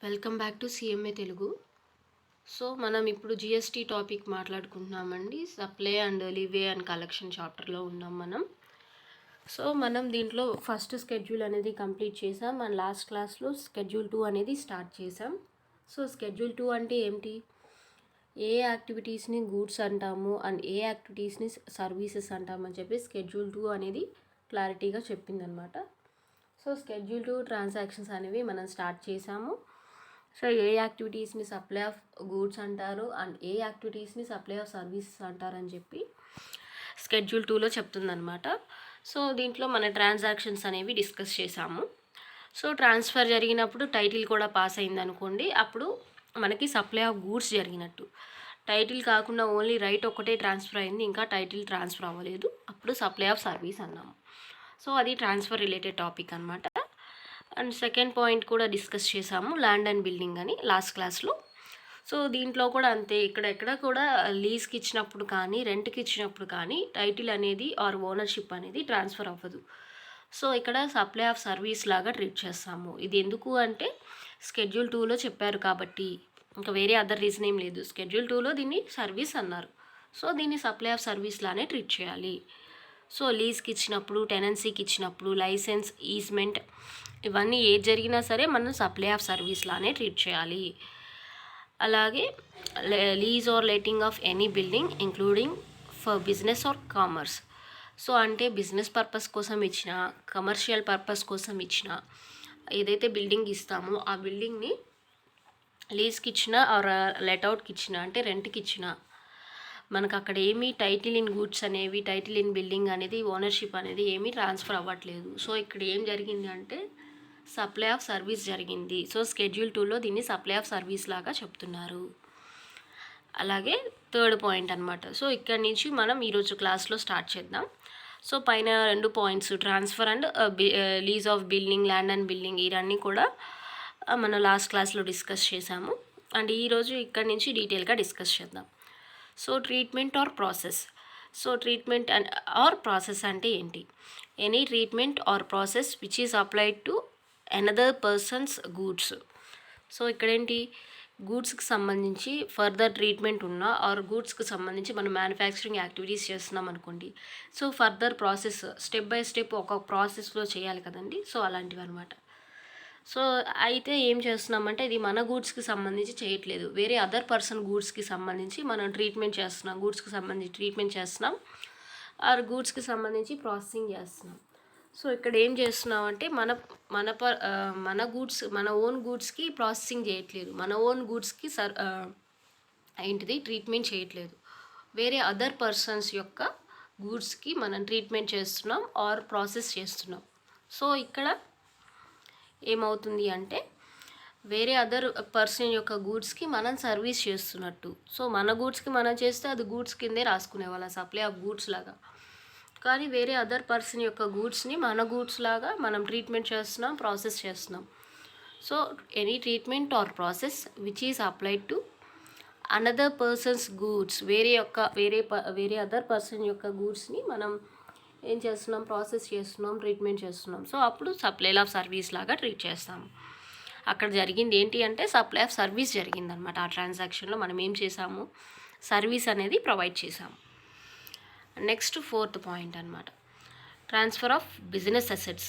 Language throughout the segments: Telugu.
Welcome back to CMA Telugu. So మనం ఇప్పుడు జిఎస్టీ టాపిక్ మాట్లాడుకుంటున్నామండి. Supply and levy and collection చాప్టర్లో ఉన్నాం మనం. సో మనం దీంట్లో ఫస్ట్ స్కెడ్యూల్ అనేది కంప్లీట్ చేసాం అండ్ లాస్ట్ క్లాస్లో స్కెడ్యూల్ 2 అనేది స్టార్ట్ చేసాం. సో స్కెడ్యూల్ 2 అంటే ఏమిటి, ఏ యాక్టివిటీస్ని గూడ్స్ అంటాము అండ్ ఏ యాక్టివిటీస్ని సర్వీసెస్ అంటామని చెప్పి స్కెడ్యూల్ 2 అనేది క్లారిటీగా చెప్పిందనమాట. సో స్కెడ్యూల్ 2 ట్రాన్సాక్షన్స్ అనేవి మనం స్టార్ట్ చేసాము. సో ఏ యాక్టివిటీస్ని సప్లై ఆఫ్ గూడ్స్ అంటారు అండ్ ఏ యాక్టివిటీస్ని సప్లై ఆఫ్ సర్వీసెస్ అంటారని చెప్పి స్కెడ్యూల్ 2లో చెప్తుందనమాట. సో దీంట్లో మన ట్రాన్సాక్షన్స్ అనేవి డిస్కస్ చేసాము. సో ట్రాన్స్ఫర్ జరిగినప్పుడు టైటిల్ కూడా పాస్ అయిందనుకోండి, అప్పుడు మనకి సప్లై ఆఫ్ గూడ్స్ జరిగినట్టు. టైటిల్ కాకుండా ఓన్లీ రైట్ ఒక్కటే ట్రాన్స్ఫర్ అయింది, ఇంకా టైటిల్ ట్రాన్స్ఫర్ అవ్వలేదు, అప్పుడు సప్లై ఆఫ్ సర్వీస్ అన్నాము. సో అది ట్రాన్స్ఫర్ రిలేటెడ్ టాపిక్ అనమాట. అండ్ సెకండ్ పాయింట్ కూడా డిస్కస్ చేసాము, ల్యాండ్ అండ్ బిల్డింగ్ అని లాస్ట్ క్లాస్లో. సో దీంట్లో కూడా అంతే, ఎక్కడ కూడా లీజ్కి ఇచ్చినప్పుడు కానీ రెంట్కి ఇచ్చినప్పుడు కానీ టైటిల్ అనేది ఆర్ ఓనర్షిప్ అనేది ట్రాన్స్ఫర్ అవ్వదు. సో ఇక్కడ సప్లై ఆఫ్ సర్వీస్ లాగా ట్రీట్ చేస్తాము. ఇది ఎందుకు అంటే స్కెడ్యూల్ 2లో చెప్పారు కాబట్టి, ఇంకా వేరే అదర్ రీజన్ ఏం లేదు. స్కెడ్యూల్ 2లో దీన్ని సర్వీస్ అన్నారు, సో దీన్ని సప్లై ఆఫ్ సర్వీస్ లానే ట్రీట్ చేయాలి. సో లీజ్కి ఇచ్చినప్పుడు, టెనెన్సీకి ఇచ్చినప్పుడు, లైసెన్స్, ఈజ్మెంట్ ఇవన్నీ ఏది జరిగినా సరే మనం సప్లై ఆఫ్ సర్వీస్ లానే ట్రీట్ చేయాలి. అలాగే lease or letting of any building including for business are commerce. So అంటే బిజినెస్ పర్పస్ కోసం ఇచ్చిన, కమర్షియల్ పర్పస్ కోసం ఇచ్చిన ఏదైతే బిల్డింగ్ ఇస్తామో ఆ బిల్డింగ్ని లీజ్కి ఇచ్చిన ఆర్ లెట్అవుట్కి ఇచ్చిన అంటే రెంట్కి ఇచ్చిన, మనకు అక్కడ ఏమీ టైటిల్ ఇన్ గూడ్స్ అనేవి, టైటిల్ ఇన్ బిల్డింగ్ అనేది, ఓనర్షిప్ అనేది ఏమీ ట్రాన్స్ఫర్ అవ్వట్లేదు. సో ఇక్కడ ఏం జరిగింది అంటే సప్లై ఆఫ్ సర్వీస్ జరిగింది. సో స్కెడ్యూల్ 2లో దీన్ని సప్లై ఆఫ్ సర్వీస్ లాగా చెప్తున్నారు. అలాగే థర్డ్ పాయింట్ అనమాట. సో ఇక్కడ నుంచి మనం ఈరోజు క్లాస్లో స్టార్ట్ చేద్దాం. సో పైన 2 points, transfer and lease of building, land and building, ఇవన్నీ కూడా మనం లాస్ట్ క్లాస్లో డిస్కస్ చేసాము. అండ్ ఈరోజు ఇక్కడ నుంచి డీటెయిల్గా డిస్కస్ చేద్దాం. So treatment or process. So treatment and or process అంటే ఏంటి? Any treatment or process which is applied to another person's goods. So ఇక్కడేంటి, గూడ్స్కి సంబంధించి ఫర్దర్ ట్రీట్మెంట్ ఉన్నా ఆర్ గూడ్స్కి సంబంధించి మనం మ్యానుఫ్యాక్చరింగ్ యాక్టివిటీస్ చేస్తున్నాం అనుకోండి, so further process step by step ఒక ప్రాసెస్లో చేయాలి కదండి. సో అలాంటివి అనమాట. సో అయితే ఏం చేస్తున్నామంటే ఇది మన గూడ్స్కి సంబంధించి చేయట్లేదు, వేరే అదర్ పర్సన్ గూడ్స్కి సంబంధించి మనం ట్రీట్మెంట్ చేస్తున్నాం, గూడ్స్కి సంబంధించి ట్రీట్మెంట్ చేస్తున్నాం ఆర్ గూడ్స్కి సంబంధించి ప్రాసెసింగ్ చేస్తున్నాం. సో ఇక్కడ ఏం చేస్తున్నాం అంటే మన గూడ్స్, మన ఓన్ గూడ్స్కి ప్రాసెసింగ్ చేయట్లేదు, మన ఓన్ గూడ్స్కి ట్రీట్మెంట్ చేయట్లేదు, వేరే అదర్ పర్సన్స్ యొక్క గూడ్స్కి మనం ట్రీట్మెంట్ చేస్తున్నాం ఆర్ ప్రాసెస్ చేస్తున్నాం. సో ఇక్కడ ఏమవుతుంది అంటే వేరే అదర్ పర్సన్ యొక్క గూడ్స్కి మనం సర్వీస్ చేస్తున్నట్టు. సో మన గూడ్స్కి మనం చేస్తే అది గూడ్స్ కిందే రాసుకునే వాళ్ళ, సప్లై ఆఫ్ గూడ్స్ లాగా. కానీ వేరే అదర్ పర్సన్ యొక్క గూడ్స్ని మన గూడ్స్ లాగా మనం ట్రీట్మెంట్ చేస్తున్నాం, ప్రాసెస్ చేస్తున్నాం. So any treatment or process which is applied to another person's goods, వేరే అదర్ పర్సన్ యొక్క గూడ్స్ని మనం ఏం చేస్తున్నాం, ప్రాసెస్ చేస్తున్నాం, ట్రీట్మెంట్ చేస్తున్నాం. సో అప్పుడు సప్లై ఆఫ్ సర్వీస్ లాగా ట్రీట్ చేస్తాము. అక్కడ జరిగింది ఏంటి అంటే సప్లై ఆఫ్ సర్వీస్ జరిగిందనమాట. ఆ ట్రాన్సాక్షన్లో మనం ఏం చేసాము, సర్వీస్ అనేది ప్రొవైడ్ చేసాము. నెక్స్ట్ ఫోర్త్ పాయింట్ అనమాట, transfer of business assets.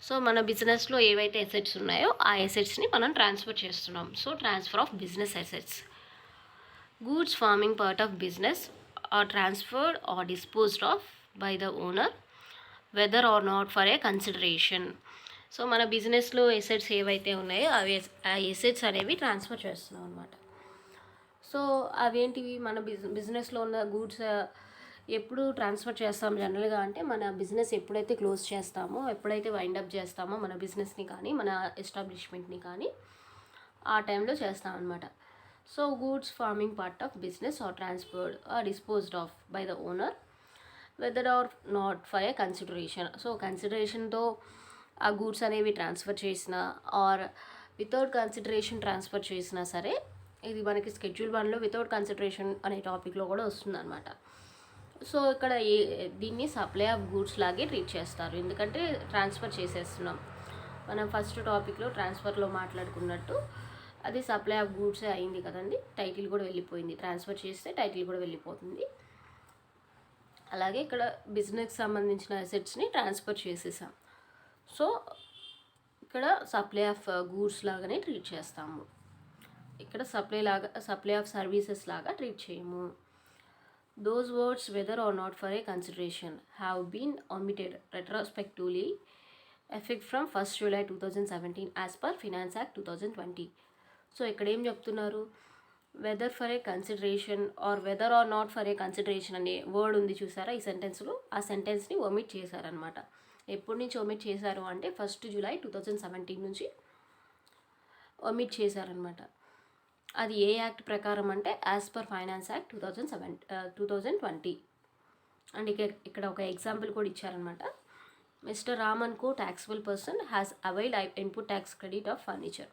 So మన బిజినెస్లో ఏవైతే అసెట్స్ ఉన్నాయో ఆ అసెట్స్ని మనం ట్రాన్స్ఫర్ చేస్తున్నాం. So transfer of business assets. Goods forming part of business are transferred or disposed of by the owner whether or not for a consideration. So మన బిజినెస్లో ఎసెట్స్ ఏవైతే ఉన్నాయో ఆ ఎసెట్స్ అనేవి ట్రాన్స్ఫర్ చేస్తున్నాం అనమాట. సో అవేంటివి, మన బిజినెస్లో ఉన్న గూడ్స్ ఎప్పుడు ట్రాన్స్ఫర్ చేస్తాం జనరల్గా అంటే మన బిజినెస్ ఎప్పుడైతే క్లోజ్ చేస్తామో, ఎప్పుడైతే వైండప్ చేస్తామో మన బిజినెస్ని కానీ మన ఎస్టాబ్లిష్మెంట్ని కానీ ఆ టైంలో చేస్తాం అనమాట. So goods forming part of business are transferred or disposed of by the owner whether or not for a consideration. So కన్సిడరేషన్తో ఆ గూడ్స్ అనేవి ట్రాన్స్ఫర్ చేసినా ఆర్ వితౌట్ కన్సిడరేషన్ ట్రాన్స్ఫర్ చేసినా సరే, ఇది మనకి స్కెడ్యూల్ 1లో వితౌట్ కన్సిడరేషన్ అనే టాపిక్లో కూడా వస్తుంది అనమాట. సో ఇక్కడ దీన్ని సప్లై ఆఫ్ గూడ్స్ లాగే ట్రీట్ చేస్తారు, ఎందుకంటే ట్రాన్స్ఫర్ చేసేస్తున్నాం. మనం ఫస్ట్ టాపిక్లో ట్రాన్స్ఫర్లో మాట్లాడుకున్నట్టు అది సప్లై ఆఫ్ గూడ్స్ అయింది కదండి, టైటిల్ కూడా వెళ్ళిపోయింది. ట్రాన్స్ఫర్ చేస్తే టైటిల్ కూడా వెళ్ళిపోతుంది. అలాగే ఇక్కడ బిజినెస్కి సంబంధించిన అసెట్స్ని ట్రాన్స్ఫర్ చేసేసాం. సో ఇక్కడ సప్లై ఆఫ్ గూడ్స్ లాగానే ట్రీట్ చేస్తాము. ఇక్కడ సప్లై ఆఫ్ సర్వీసెస్ లాగా ట్రీట్ చేయము. Those words, whether or not for a consideration, have been omitted retrospectively effect from 1st July 2017 as per Finance Act 2020. So ఇక్కడ ఏం చెప్తున్నారు, whether for a consideration or whether or not for a consideration అనే వర్డ్ ఉంది చూసారా ఈ సెంటెన్స్లో, ఆ సెంటెన్స్ని ఒమిట్ చేశారనమాట. ఎప్పటి నుంచి ఒమిట్ చేశారు అంటే 1st July 2017 నుంచి ఒమిట్ చేశారనమాట. అది ఏ యాక్ట్ ప్రకారం అంటే as per finance act 2020. And ఇక్కడ ఒక ఎగ్జాంపుల్ కూడా ఇచ్చారనమాట. Mister Raman co taxable person has availed input tax credit of furniture.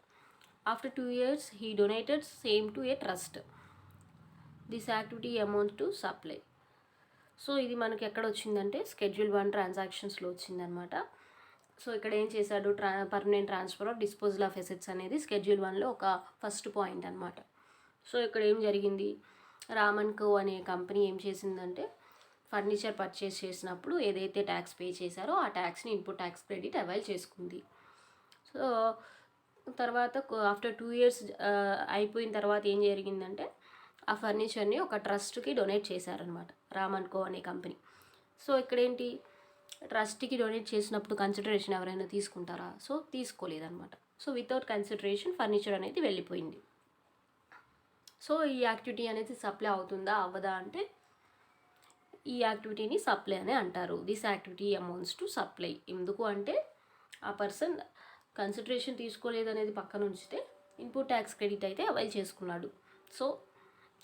After 2 years, he donated same to a trust. This activity amounts to supply. So ఇది మనకి ఎక్కడ వచ్చిందంటే Schedule 1 ట్రాన్సాక్షన్స్లో వచ్చిందనమాట. సో ఇక్కడ ఏం చేశాడు, permanent transfer of disposal of assets అనేది Schedule 1లో ఒక ఫస్ట్ పాయింట్ అనమాట. సో ఇక్కడ ఏం జరిగింది, రామన్ కో అనే కంపెనీ ఏం చేసిందంటే ఫర్నిచర్ పర్చేస్ చేసినప్పుడు ఏదైతే ట్యాక్స్ పే చేశారో ఆ ట్యాక్స్ని ఇన్పుట్ ట్యాక్స్ క్రెడిట్ అవైల్ చేసుకుంది. సో తర్వాత ఆఫ్టర్ 2 years అయిపోయిన తర్వాత ఏం జరిగిందంటే ఆ ఫర్నిచర్ని ఒక ట్రస్ట్కి డొనేట్ చేశారనమాట రామన్ కో అనే కంపెనీ. సో ఇక్కడ ఏంటి, ట్రస్ట్కి డొనేట్ చేసినప్పుడు కన్సిడరేషన్ ఎవరైనా తీసుకుంటారా? సో తీసుకోలేదన్నమాట. సో వితౌట్ కన్సిడరేషన్ ఫర్నిచర్ అనేది వెళ్ళిపోయింది. సో ఈ యాక్టివిటీ అనేది సప్లై అవుతుందా అవ్వదా అంటే ఈ యాక్టివిటీని సప్లై అనే అంటారు. This activity amounts to supply. ఎందుకు అంటే ఆ పర్సన్ కన్సిడరేషన్ తీసుకోలేదనేది పక్కన ఉంచితే ఇన్పుట్ ట్యాక్స్ క్రెడిట్ అయితే అవైల్ చేసుకున్నాడు. సో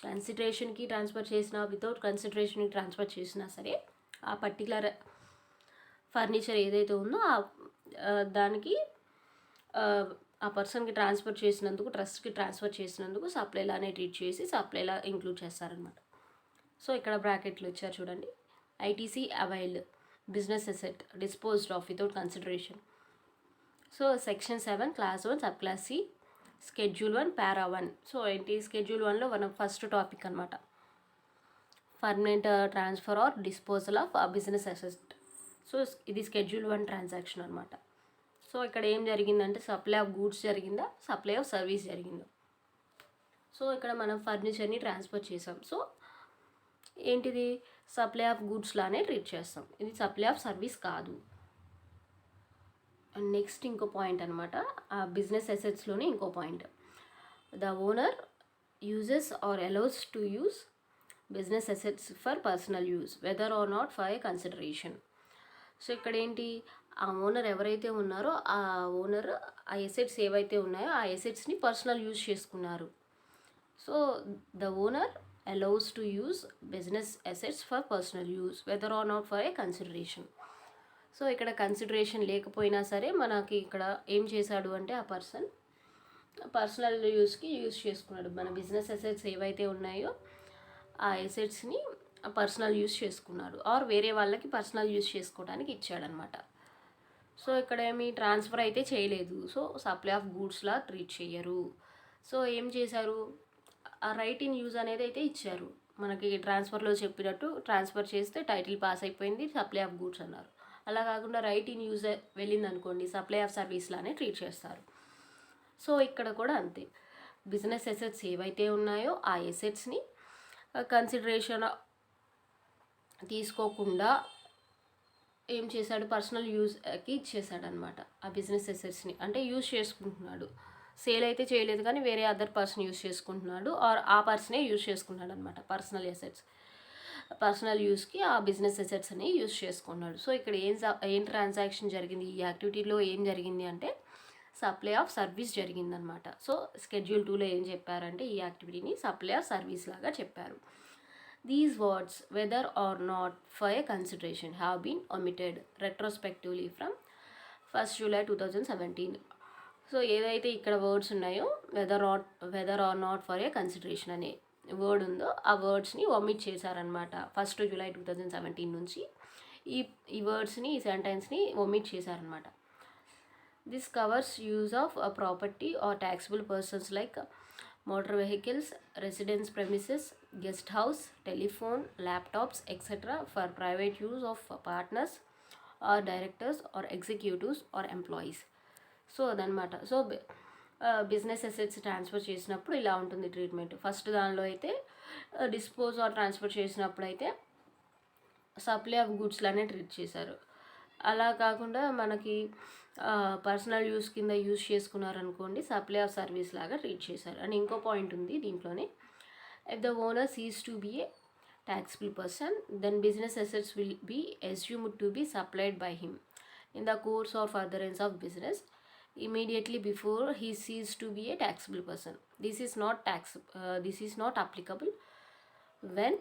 కన్సిడరేషన్కి ట్రాన్స్ఫర్ చేసినా వితౌట్ కన్సిడరేషన్కి ట్రాన్స్ఫర్ చేసినా సరే ఆ పర్టికులర్ ఫర్నిచర్ ఏదైతే ఉందో దానికి ఆ పర్సన్కి ట్రాన్స్ఫర్ చేసినందుకు, ట్రస్ట్కి ట్రాన్స్ఫర్ చేసినందుకు సప్లైలానే ట్రీట్ చేసి సప్లైలా ఇంక్లూడ్ చేస్తారనమాట. సో ఇక్కడ బ్రాకెట్లు ఇచ్చారు చూడండి, ITC availed business asset disposed of without consideration. So section 7 clause 1 sub clause C Schedule 1 para 1. So ఏంటి, Schedule 1లో ఫస్ట్ టాపిక్ అనమాట, permanent transfer or disposal of business asset. So ఇది Schedule 1 ట్రాన్సాక్షన్ అనమాట. సో ఇక్కడ ఏం జరిగిందంటే సప్లై ఆఫ్ గూడ్స్ జరిగిందా, సప్లై ఆఫ్ సర్వీస్ జరిగిందా. సో ఇక్కడ మనం ఫర్నిచర్ని ట్రాన్స్ఫర్ చేసాం. సో ఏంటిది, సప్లై ఆఫ్ గూడ్స్ లానే ట్రీట్ చేస్తాం, ఇది సప్లై ఆఫ్ సర్వీస్ కాదు. అండ్ నెక్స్ట్ ఇంకో పాయింట్ అనమాట, ఆ బిజినెస్ అసెట్స్లోనే ఇంకో point, the owner uses or allows to use business assets for personal use whether or not for a consideration. So ఇక్కడ ఏంటి, ఆ ఓనర్ ఎవరైతే ఉన్నారో ఆ ఓనర్ ఆ ఎసెట్స్ ఏవైతే ఉన్నాయో ఆ ఎసెట్స్ని పర్సనల్ యూజ్ చేసుకున్నారు. So the owner allows to use business assets for personal use whether or not for a consideration. So ఇక్కడ కన్సిడరేషన్ లేకపోయినా సరే మనకి ఇక్కడ ఏం చేశాడు అంటే ఆ పర్సన్ పర్సనల్ యూస్కి యూజ్ చేసుకున్నాడు. మన బిజినెస్ అసెట్స్ ఏవైతే ఉన్నాయో ఆ అసెట్స్ని పర్సనల్ యూజ్ చేసుకున్నాడు, ఆర్ వేరే వాళ్ళకి పర్సనల్ యూజ్ చేసుకోవడానికి ఇచ్చాడనమాట. సో ఇక్కడ ఏమి ట్రాన్స్ఫర్ అయితే చేయలేదు. సో సప్లై ఆఫ్ గూడ్స్లా ట్రీట్ చేయరు. సో ఏం చేశారు, ఆ రైట్ ఇన్ యూజ్ అనేది అయితే ఇచ్చారు. మనకి ట్రాన్స్ఫర్లో చెప్పినట్టు ట్రాన్స్ఫర్ చేస్తే టైటిల్ పాస్ అయిపోయింది, సప్లై ఆఫ్ గూడ్స్ అన్నారు. అలా కాకుండా రైట్ ఇన్ యూజ్ వెళ్ళింది అనుకోండి, సప్లై ఆఫ్ సర్వీస్లానే ట్రీట్ చేస్తారు. సో ఇక్కడ కూడా అంతే, బిజినెస్ అసెట్స్ ఏవైతే ఉన్నాయో ఆ ఎసెట్స్ని కన్సిడరేషన్ తీసుకోకుండా ఏం చేశాడు, పర్సనల్ యూజ్కి ఇచ్చేసాడు అనమాట. ఆ బిజినెస్ అసెట్స్ని అంటే యూజ్ చేసుకుంటున్నాడు, సేల్ అయితే చేయలేదు కానీ వేరే అదర్ పర్సన్ యూజ్ చేసుకుంటున్నాడు, ఆర్ ఆ పర్సనే యూజ్ చేసుకున్నాడు అనమాట. పర్సనల్ అసెట్స్ పర్సనల్ యూస్కి ఆ బిజినెస్ అసెట్స్ అనేవి యూజ్ చేసుకున్నాడు. సో ఇక్కడ ఏం ట్రాన్సాక్షన్ జరిగింది, ఈ యాక్టివిటీలో ఏం జరిగింది అంటే సప్లై ఆఫ్ సర్వీస్ జరిగిందనమాట. సో Schedule 2లో ఏం చెప్పారంటే ఈ యాక్టివిటీని సప్లై ఆఫ్ సర్వీస్ లాగా చెప్పారు. These words whether or not for a consideration have been omitted retrospectively from 1st July 2017. So ఏదైతే ఇక్కడ వర్డ్స్ ఉన్నాయో whether or not for a consideration అనే వర్డ్ ఉందో ఆ వర్డ్స్ని ఒమిట్ చేశారనమాట. 1st July 2017 నుంచి ఈ వర్డ్స్ని, ఈ సెంటెన్స్ని ఒమిట్ చేశారనమాట. This covers use of a property or taxable persons like motor vehicles, residence premises, guest house, telephone, laptops, etc. for private use of partners or directors or executives or employees. So అదనమాట. సో బిజినెస్ అసెట్స్ ట్రాన్స్ఫర్ చేసినప్పుడు ఇలా ఉంటుంది ట్రీట్మెంట్. ఫస్ట్ దానిలో అయితే డిస్పోజ్ ఆర్ ట్రాన్స్ఫర్ చేసినప్పుడు అయితే సప్లై ఆఫ్ గూడ్స్లానే ట్రీట్ చేశారు. అలా కాకుండా మనకి పర్సనల్ యూస్ కింద యూస్ చేసుకున్నారనుకోండి, సప్లై ఆఫ్ సర్వీస్ లాగా ట్రీట్ చేశారు. అండ్ ఇంకో పాయింట్ ఉంది దీంట్లోనే, if the owner cease to be A taxable person, then business assets will be assumed to be supplied by him in the course or furtherance of business immediately before he ceases to be a taxable person. This is not applicable when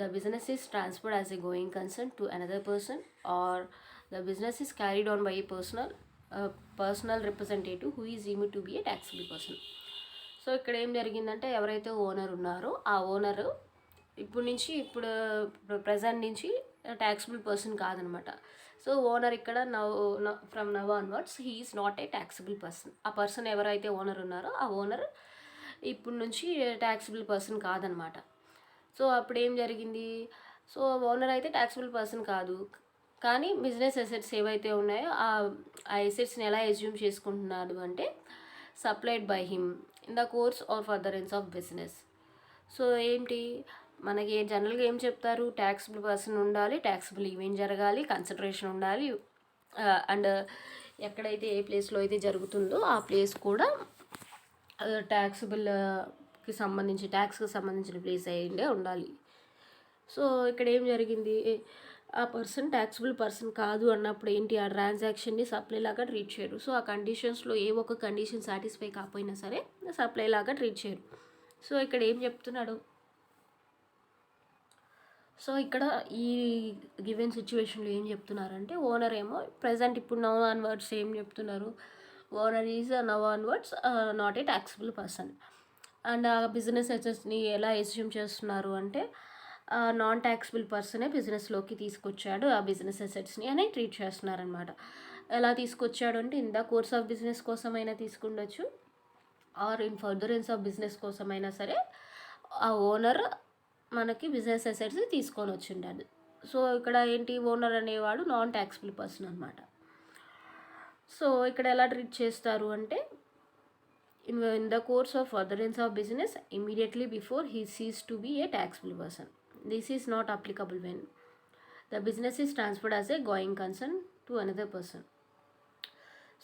the business is transferred as a going concern to another person, or the business is carried on by a personal representative who is deemed to be a taxable person. So ఇక్కడ ఏం జరిగిందంటే, ఎవరైతే ఓనర్ ఉన్నారో ఆ ఓనరు ఇప్పుడు ప్రజెంట్ నుంచి ట్యాక్సిబుల్ పర్సన్ కాదనమాట. సో ఓనర్ ఇక్కడ from now onwards he is not a taxable person. ఆ పర్సన్ ఎవరైతే ఓనర్ ఉన్నారో ఆ ఓనర్ ఇప్పుడు నుంచి ట్యాక్సిబుల్ పర్సన్ కాదనమాట. సో అప్పుడు ఏం జరిగింది, సో ఓనర్ అయితే ట్యాక్సిబుల్ పర్సన్ కాదు, కానీ బిజినెస్ అసెట్స్ ఏవైతే ఉన్నాయో ఆ అసెట్స్ని ఎలా ఎజ్యూమ్ చేసుకుంటున్నాడు అంటే, supplied by him in the course or furtherance of business. So ఏంటి మనకి జనరల్గా ఏం చెప్తారు, ట్యాక్సిబుల్ పర్సన్ ఉండాలి, ట్యాక్సిబుల్ ఈవెంట్ జరగాలి, కన్సిడరేషన్ ఉండాలి, అండ్ ఎక్కడైతే ఏ ప్లేస్లో అయితే జరుగుతుందో ఆ ప్లేస్ కూడా ట్యాక్స్కి సంబంధించిన ప్లేస్ అయ్యిండే ఉండాలి. సో ఇక్కడ ఏం జరిగింది, ఆ పర్సన్ ట్యాక్సిబుల్ పర్సన్ కాదు అన్నప్పుడు ఏంటి, ఆ ట్రాన్సాక్షన్ని సప్లై లాగా ట్రీట్ చేయరు. సో ఆ కండిషన్స్లో ఏ ఒక్క కండిషన్ సాటిస్ఫై కాకపోయినా సరే సప్లై లాగా ట్రీట్ చేయరు. సో ఇక్కడ ఏం చెప్తున్నాడు, సో ఇక్కడ ఈ గివెన్ సిచ్యువేషన్లో ఏం చెప్తున్నారంటే, ఓనర్ ఏమో ప్రజెంట్ ఇప్పుడు నవ్ ఆన్వర్డ్స్ ఏం చెప్తున్నారు, owner is now onwards not a taxable person. And ఆ బిజినెస్ అసెట్స్ని ఎలా ఎస్యూమ్ చేస్తున్నారు అంటే, నాన్ ట్యాక్సిబుల్ పర్సనే బిజినెస్లోకి తీసుకొచ్చాడు ఆ బిజినెస్ అసెట్స్ని అని ట్రీట్ చేస్తున్నారనమాట. ఎలా తీసుకొచ్చాడు అంటే, in the course of business కోసమైనా తీసుకుండొచ్చు, or in furtherance of business కోసమైనా సరే ఆ ఓనర్ మనకి బిజినెస్ అసెట్స్ తీసుకొని వచ్చిండాడు. సో ఇక్కడ ఏంటి, ఓనర్ అనేవాడు నాన్ ట్యాక్సిబుల్ పర్సన్ అనమాట. సో ఇక్కడ ఎలా ట్రీట్ చేస్తారు అంటే, in the course of furtherance of business immediately before he ceases to be a taxable person. This is not applicable when the business is transferred as a going concern to another person.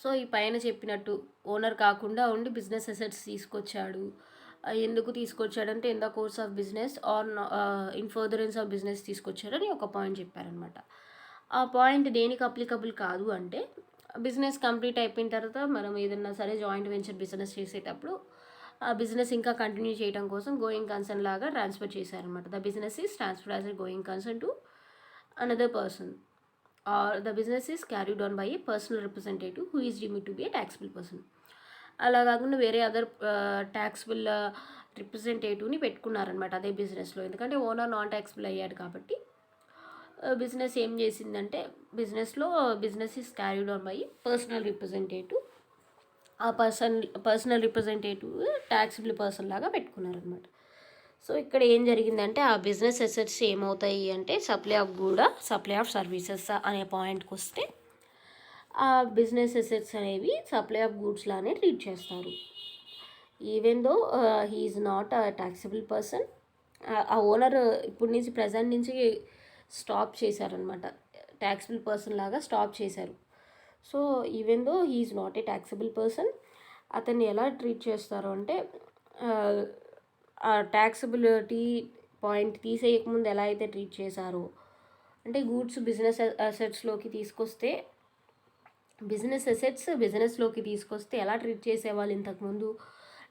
So ఈ పైన చెప్పినట్టు ఓనర్ కాకుండా ఉండి బిజినెస్ అసెట్స్ తీసుకొచ్చాడు, ఎందుకు తీసుకొచ్చాడంటే in the course of business or in furtherance of business తీసుకొచ్చాడని ఒక పాయింట్ చెప్పారనమాట. ఆ పాయింట్ దేనికి అప్లికబుల్ కాదు అంటే, బిజినెస్ కంప్లీట్ అయిపోయిన తర్వాత మనం ఏదన్నా సరే జాయింట్ వెంచర్ బిజినెస్ చేసేటప్పుడు ఆ బిజినెస్ ఇంకా కంటిన్యూ చేయడం కోసం గోయింగ్ కన్సర్న్ లాగా ట్రాన్స్ఫర్ చేశారనమాట. The business is transfer as a going concern to another person, or the business is carried on by a personal representative who is deemed to be a taxable person. అలా కాకుండా వేరే అదర్ ట్యాక్సిబుల్ రిప్రజెంటేటివ్ని పెట్టుకున్నారనమాట అదే బిజినెస్లో. ఎందుకంటే ఓనర్ నాన్ ట్యాక్సిబుల్ అయ్యాడు కాబట్టి బిజినెస్ ఏం చేసిందంటే, business is carried on by personal representative. ఆ పర్సనల్ రిప్రజెంటేటివ్ ట్యాక్సిబుల్ పర్సన్ లాగా పెట్టుకున్నారనమాట. సో ఇక్కడ ఏం జరిగిందంటే, ఆ బిజినెస్ అసెట్స్ ఏమవుతాయి అంటే, సప్లై ఆఫ్ సర్వీసెస్ అనే పాయింట్కి వస్తే, ఆ బిజినెస్ అసెట్స్ అనేవి సప్లై ఆఫ్ గూడ్స్ లానే ట్రీట్ చేస్తారు. Even though he is not a taxable person. ఆ ఓనర్ ఇప్పుడు నుంచి ప్రజెంట్ నుంచి స్టాప్ చేశారనమాట, ట్యాక్సిబుల్ పర్సన్ లాగా స్టాప్ చేశారు. So even though he is not a taxable person, అతన్ని ఎలా ట్రీట్ చేస్తారు అంటే, ఆ ట్యాక్సిబిలిటీ పాయింట్ తీసేయకముందు ఎలా అయితే ట్రీట్ చేశారో అంటే, గూడ్స్ బిజినెస్ అసెట్స్లోకి తీసుకొస్తే బిజినెస్లోకి తీసుకొస్తే ఎలా ట్రీట్ చేసేవాళ్ళు ఇంతకుముందు,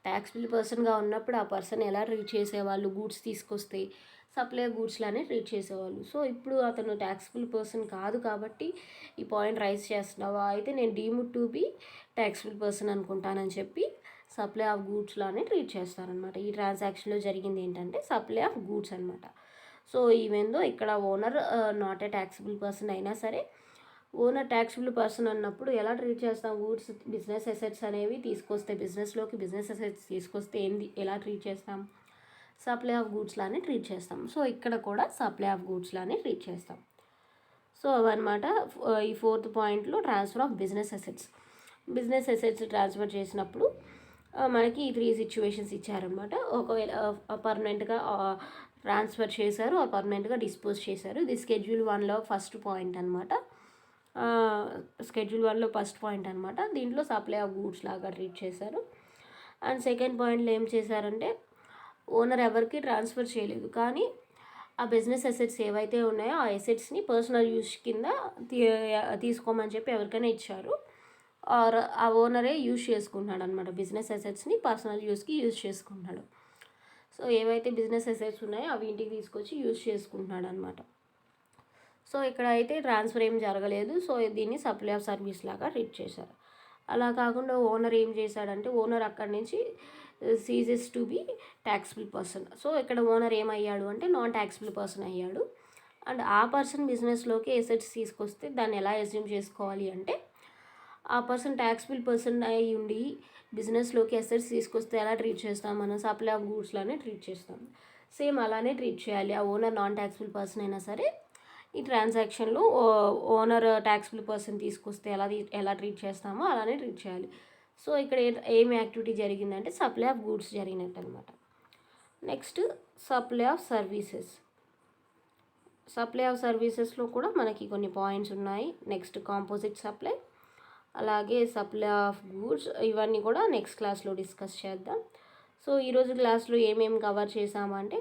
ట్యాక్సిబుల్ పర్సన్గా ఉన్నప్పుడు ఆ పర్సన్ ఎలా ట్రీట్ చేసేవాళ్ళు, గూడ్స్ తీసుకొస్తే సప్లై గూడ్స్లానే ట్రీట్ చేసేవాళ్ళు. సో ఇప్పుడు అతను ట్యాక్సిబుల్ పర్సన్ కాదు కాబట్టి ఈ పాయింట్ రైజ్ చేస్తున్నావా, అయితే నేను deemed to be taxable person అనుకుంటానని చెప్పి సప్లై ఆఫ్ గూడ్స్ లానే ట్రీట్ చేస్తారనమాట. ఈ ట్రాన్సాక్షన్లో జరిగింది ఏంటంటే సప్లై ఆఫ్ గూడ్స్ అనమాట. సో ఈవెన్ దో ఇక్కడ owner not a taxable person అయినా సరే, ఓనర్ ట్యాక్సిబుల్ పర్సన్ అన్నప్పుడు ఎలా ట్రీట్ చేస్తాం? గూడ్స్ బిజినెస్ అసెట్స్ అనేవి తీసుకొస్తే, బిజినెస్లోకి బిజినెస్ అసెట్స్ తీసుకొస్తే ఎలా ట్రీట్ చేస్తాం? సప్లై ఆఫ్ గూడ్స్ లానే ట్రీట్ చేస్తాం. సో ఇక్కడ కూడా సప్లై ఆఫ్ గూడ్స్ లానే ట్రీట్ చేస్తాం. సో అవన్నమాట ఈ 4th పాయింట్లో transfer of business assets. Business assets transfer చేసినప్పుడు మనకి 3 సిచ్యువేషన్స్ ఇచ్చారనమాట. ఒకవేళ పర్మనెంట్గా ట్రాన్స్ఫర్ చేశారు, పర్మనెంట్గా డిస్పోజ్ చేశారు. ఇది Schedule 1లో ఫస్ట్ పాయింట్ అనమాట. Schedule 1లో ఫస్ట్ పాయింట్ అనమాట. దీంట్లో సప్లై ఆఫ్ గూడ్స్ లాగా ట్రీట్ చేశారు. అండ్ సెకండ్ పాయింట్లో ఏం చేశారంటే, ఓనర్ ఎవరికి ట్రాన్స్ఫర్ చేయలేదు, కానీ ఆ బిజినెస్ అసెట్స్ ఏవైతే ఉన్నాయో ఆ అసెట్స్ని పర్సనల్ యూస్ కింద తీసుకోమని చెప్పి ఎవరికైనా ఇచ్చారు. ఆర్ ఆ ఓనరే యూజ్ చేసుకుంటున్నాడు అనమాట. బిజినెస్ అసెట్స్ని పర్సనల్ యూస్కి యూజ్ చేసుకుంటున్నాడు. సో ఏవైతే బిజినెస్ అసెట్స్ ఉన్నాయో అవి ఇంటికి తీసుకొచ్చి యూజ్ చేసుకుంటున్నాడు అనమాట. సో ఇక్కడ అయితే ట్రాన్స్ఫర్ ఏం జరగలేదు. సో దీన్ని సప్లై ఆఫ్ సర్వీస్ లాగా ట్రీట్ చేశారు. అలా కాకుండా ఓనర్ ఏం చేశాడంటే, ఓనర్ అక్కడి నుంచి ceases to be taxable person. So ఇక్కడ ఓనర్ ఏమయ్యాడు అంటే నాన్ ట్యాక్సిబుల్ పర్సన్ అయ్యాడు. అండ్ ఆ పర్సన్ బిజినెస్లోకి అసెట్స్ తీసుకొస్తే దాన్ని ఎలా అస్యూమ్ చేసుకోవాలి అంటే, ఆ పర్సన్ ట్యాక్సిబుల్ పర్సన్ అయి ఉండి బిజినెస్లోకి అసెట్స్ తీసుకొస్తే ఎలా ట్రీట్ చేస్తాం? మనం సప్లై ఆఫ్ గూడ్స్లానే ట్రీట్ చేస్తాం. సేమ్ అలానే ట్రీట్ చేయాలి. ఆ ఓనర్ నాన్ ట్యాక్సిబుల్ పర్సన్ అయినా సరే ఈ ట్రాన్సాక్షన్లో ఓనర్ ట్యాక్సిబుల్ పర్సన్ తీసుకొస్తే ఎలా ట్రీట్ చేస్తామో అలానే ట్రీట్ చేయాలి. సో ఇక్కడ ఏం యాక్టివిటీ జరిగిందంటే సప్లై ఆఫ్ గూడ్స్ జరిగినట్టు అనమాట. Next supply of services. Supply of సర్వీసెస్లో కూడా మనకి కొన్ని పాయింట్స్ ఉన్నాయి. నెక్స్ట్ కాంపోజిట్ సప్లై, అలాగే సప్లై ఆఫ్ గూడ్స్, ఇవన్నీ కూడా నెక్స్ట్ క్లాస్లో డిస్కస్ చేద్దాం. సో ఈరోజు క్లాస్లో ఏమేమి కవర్ చేసామంటే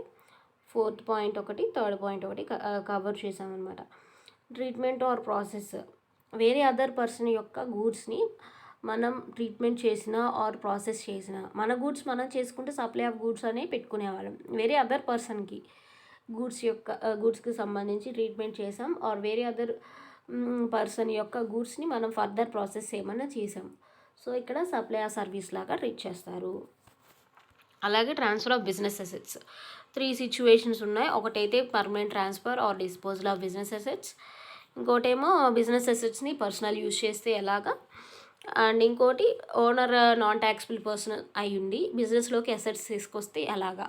4th పాయింట్ ఒకటి, 3rd పాయింట్ ఒకటి కవర్ చేసామన్నమాట. Treatment or process. వేరే అదర్ పర్సన్ యొక్క గూడ్స్ని మనం ట్రీట్మెంట్ చేసినా ఆర్ ప్రాసెస్ చేసినా, మన గూడ్స్ మనం చేసుకుంటే సప్లై ఆఫ్ గూడ్స్ అనేవి పెట్టుకునేవాళ్ళం. వేరే అదర్ పర్సన్కి గూడ్స్కి సంబంధించి ట్రీట్మెంట్ చేసాం, ఆర్ వేరే అదర్ పర్సన్ యొక్క గూడ్స్ని మనం ఫర్దర్ ప్రాసెస్ ఏమన్నా చేసాం. సో ఇక్కడ సప్లై ఆఫ్ సర్వీస్ లాగా ట్రీట్ చేస్తారు. అలాగే transfer of business assets 3 situations ఉన్నాయి. ఒకటైతే permanent transfer or disposal of business assets, ఇంకోటేమో బిజినెస్ అసెట్స్ని పర్సనల్ యూజ్ చేస్తే ఎలాగా, అండ్ ఇంకోటి ఓనర్ నాన్ ట్యాక్సిబుల్ పర్సన్ అయి ఉండి బిజినెస్లోకి అసెట్స్ తీసుకొస్తే ఎలాగా.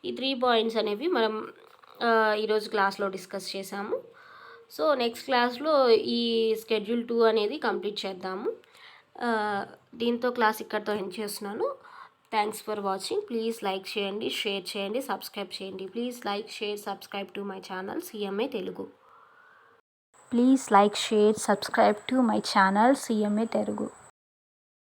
ఈ 3 పాయింట్స్ అనేవి మనం ఈరోజు క్లాస్లో డిస్కస్ చేసాము. సో నెక్స్ట్ క్లాస్లో ఈ Schedule 2 అనేది కంప్లీట్ చేద్దాము. దీంతో క్లాస్ ఇక్కడితో ఎండ్ చేస్తున్నాను. Thanks for watching. Please like చేయండి, షేర్ చేయండి, సబ్స్క్రైబ్ చేయండి. Please like, share, subscribe to my channel CMA Telugu. Please like, share, subscribe to my channel CMA Telugu.